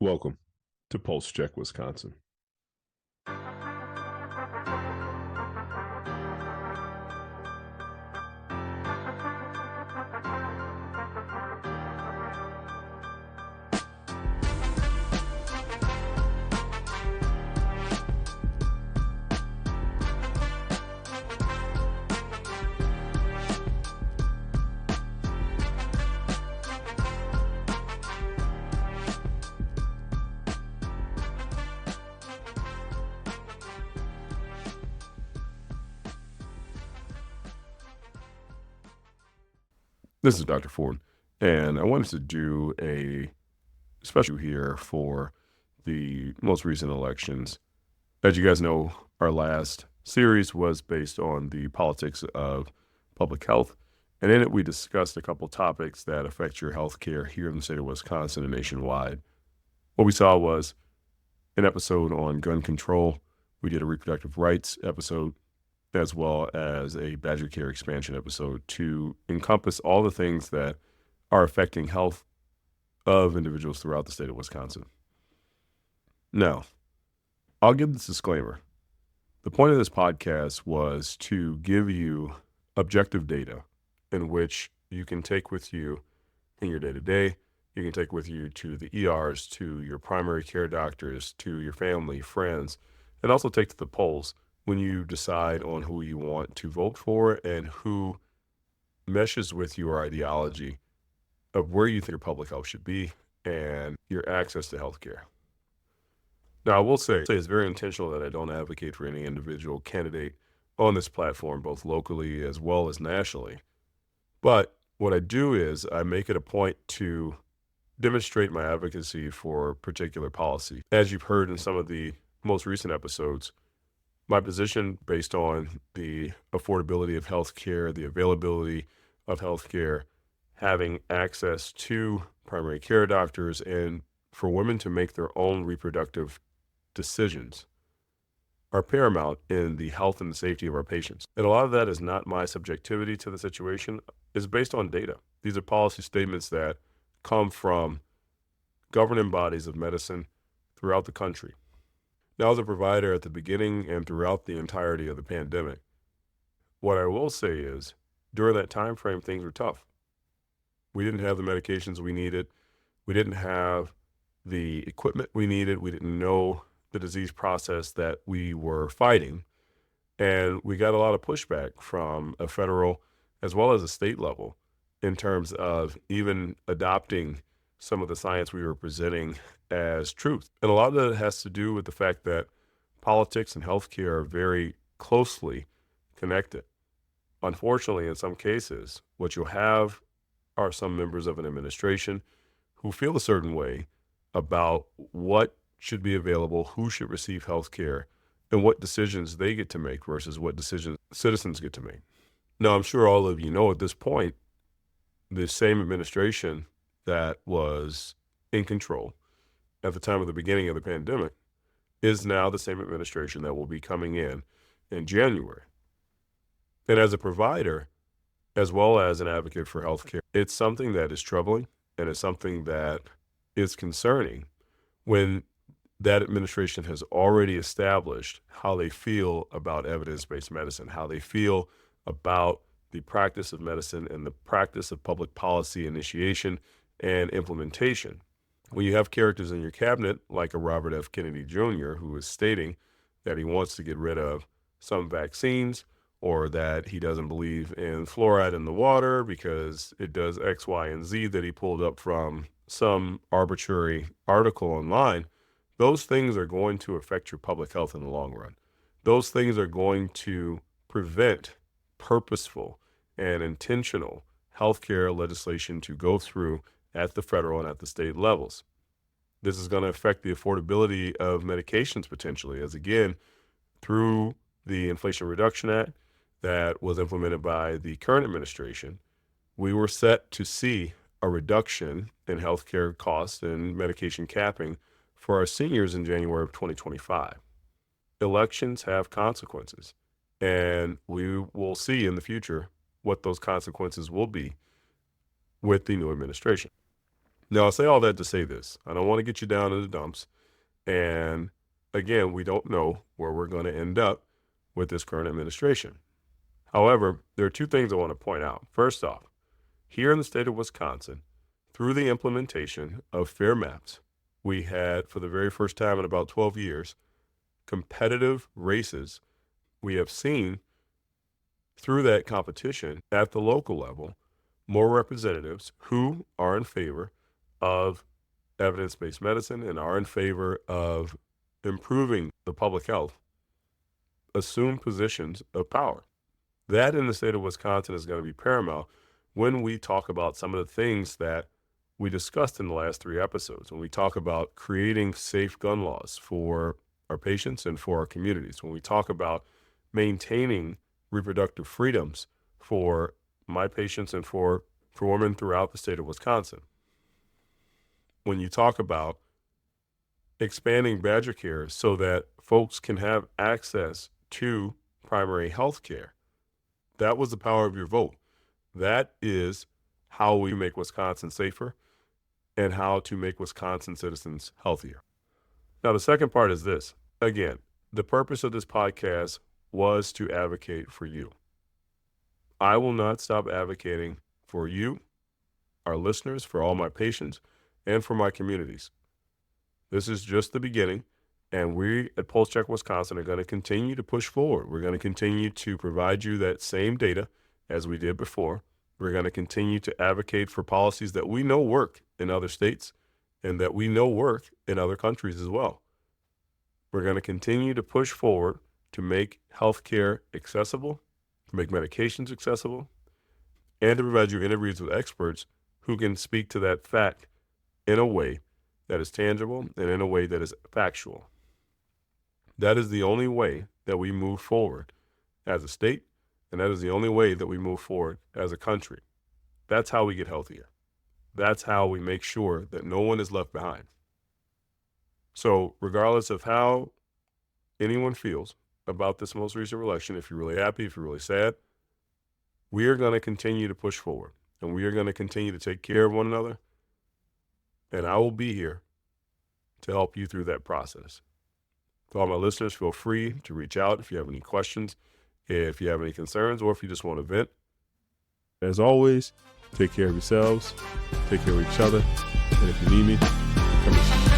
Welcome to Pulse Check, Wisconsin. This is Dr. Ford, and I wanted to do a special here for the most recent elections. As you guys know, our last series was based on the politics of public health, and in it we discussed a couple topics that affect your health care here in the state of Wisconsin and nationwide. What we saw was an episode on gun control. We did a reproductive rights episode, as well as a Badger Care expansion episode to encompass all the things that are affecting health of individuals throughout the state of Wisconsin. Now, I'll give this disclaimer. The point of this podcast was to give you objective data in which you can take with you in your day-to-day. You can take with you to the ERs, to your primary care doctors, to your family, friends, and also take to the polls when you decide on who you want to vote for and who meshes with your ideology of where you think your public health should be and your access to health care. Now, I will say it's very intentional that I don't advocate for any individual candidate on this platform, both locally as well as nationally. But what I do is I make it a point to demonstrate my advocacy for particular policy. As you've heard in some of the most recent episodes, my position based on the affordability of healthcare, the availability of healthcare, having access to primary care doctors, and for women to make their own reproductive decisions are paramount in the health and the safety of our patients. And a lot of that is not my subjectivity to the situation, it's based on data. These are policy statements that come from governing bodies of medicine throughout the country. Now, as a provider at the beginning and throughout the entirety of the pandemic, what I will say is during that time frame, things were tough. We didn't have the medications we needed. We didn't have the equipment we needed. We didn't know the disease process that we were fighting. And we got a lot of pushback from a federal as well as a state level in terms of even adopting some of the science we were presenting as truth. And a lot of that has to do with the fact that politics and healthcare are very closely connected. Unfortunately, in some cases, what you'll have are some members of an administration who feel a certain way about what should be available, who should receive healthcare, and what decisions they get to make versus what decisions citizens get to make. Now, I'm sure all of you know at this point, the same administration that was in control at the time of the beginning of the pandemic is now the same administration that will be coming in January. And as a provider, as well as an advocate for healthcare, it's something that is troubling and it's something that is concerning when that administration has already established how they feel about evidence-based medicine, how they feel about the practice of medicine and the practice of public policy initiation and implementation. When you have characters in your cabinet, like a Robert F. Kennedy Jr., who is stating that he wants to get rid of some vaccines or that he doesn't believe in fluoride in the water because it does X, Y, and Z that he pulled up from some arbitrary article online, those things are going to affect your public health in the long run. Those things are going to prevent purposeful and intentional healthcare legislation to go through at the federal and at the state levels. This is going to affect the affordability of medications potentially, as again, through the Inflation Reduction Act that was implemented by the current administration, we were set to see a reduction in healthcare costs and medication capping for our seniors in January of 2025. Elections have consequences, and we will see in the future what those consequences will be with the new administration. Now, I say all that to say this. I don't want to get you down in the dumps. And again, we don't know where we're going to end up with this current administration. However, there are two things I want to point out. First off, here in the state of Wisconsin, through the implementation of fair maps, we had, for the very first time in about 12 years, competitive races. We have seen through that competition at the local level more representatives who are in favor of evidence-based medicine and are in favor of improving the public health assume positions of power. That in the state of Wisconsin is going to be paramount when we talk about some of the things that we discussed in the last 3 episodes, when we talk about creating safe gun laws for our patients and for our communities, when we talk about maintaining reproductive freedoms for my patients and for women throughout the state of Wisconsin. When you talk about expanding Badger Care so that folks can have access to primary health care, that was the power of your vote. That is how we make Wisconsin safer and how to make Wisconsin citizens healthier. Now, the second part is this. Again, the purpose of this podcast was to advocate for you. I will not stop advocating for you, our listeners, for all my patients, and for my communities. This is just the beginning, and we at Pulse Check Wisconsin are going to continue to push forward. We're going to continue to provide you that same data as we did before. We're going to continue to advocate for policies that we know work in other states and that we know work in other countries as well. We're going to continue to push forward to make healthcare accessible, to make medications accessible, and to provide you interviews with experts who can speak to that fact in a way that is tangible and in a way that is factual. That is the only way that we move forward as a state, and that is the only way that we move forward as a country. That's how we get healthier. That's how we make sure that no one is left behind. So regardless of how anyone feels about this most recent election, if you're really happy, if you're really sad, we are going to continue to push forward, and we are going to continue to take care of one another, and I will be here to help you through that process. To all my listeners, feel free to reach out if you have any questions, if you have any concerns, or if you just want to vent. As always, take care of yourselves, take care of each other, and if you need me, come and see me.